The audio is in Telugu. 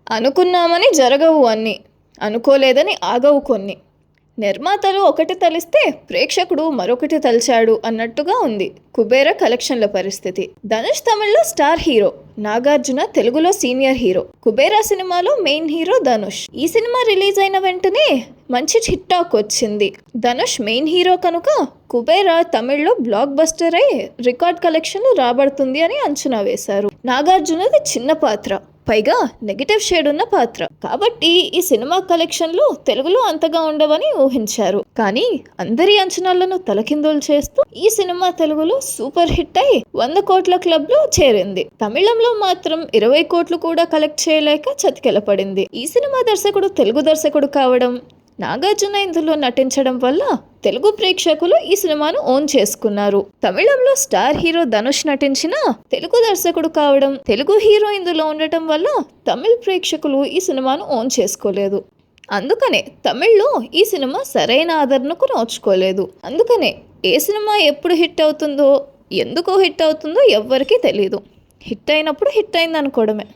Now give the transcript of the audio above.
అనుకున్నామని జరగవు అన్నీ, అనుకోలేదని ఆగవు కొన్ని. నిర్మాతలు ఒకటి తలిస్తే ప్రేక్షకుడు మరొకటి తలిచాడు అన్నట్టుగా ఉంది కుబేర కలెక్షన్ల పరిస్థితి. ధనుష్ తమిళ్లో స్టార్ హీరో, నాగార్జున తెలుగులో సీనియర్ హీరో. కుబేర సినిమాలో మెయిన్ హీరో ధనుష్. ఈ సినిమా రిలీజ్ అయిన వెంటనే మంచి హిట్ టాక్ వచ్చింది. ధనుష్ మెయిన్ హీరో కనుక కుబేర తమిళ్లో బ్లాక్ బస్టర్ అయి రికార్డ్ కలెక్షన్లు రాబడుతుంది అని అంచనా వేశారు. నాగార్జునది చిన్న పాత్ర, పైగా నెగిటివ్ షేడ్ ఉన్న పాత్ర కాబట్టి ఈ సినిమా కలెక్షన్లు తెలుగులో అంతగా ఉండవని ఊహించారు. కానీ అందరి అంచనాలను తలకిందులు చేస్తూ ఈ సినిమా తెలుగులో సూపర్ హిట్ అయి 100 కోట్ల క్లబ్ లో చేరింది. తమిళంలో మాత్రం 20 కోట్లు కూడా కలెక్ట్ చేయలేక చతికిలపడింది. ఈ సినిమా దర్శకుడు తెలుగు దర్శకుడు కావడం, నాగార్జున ఇందులో నటించడం వల్ల తెలుగు ప్రేక్షకులు ఈ సినిమాను ఓన్ చేసుకున్నారు. తమిళంలో స్టార్ హీరో ధనుష్ నటించిన తెలుగు దర్శకుడు కావడం, తెలుగు హీరో ఇందులో ఉండటం వల్ల తమిళ ప్రేక్షకులు ఈ సినిమాను ఓన్ చేసుకోలేదు. అందుకనే తమిళ్లో ఈ సినిమా సరైన ఆదరణకు నోచుకోలేదు. అందుకనే ఏ సినిమా ఎప్పుడు హిట్ అవుతుందో, ఎందుకో హిట్ అవుతుందో ఎవ్వరికీ తెలియదు. హిట్ అయినప్పుడు హిట్ అయింది అనుకోవడమే.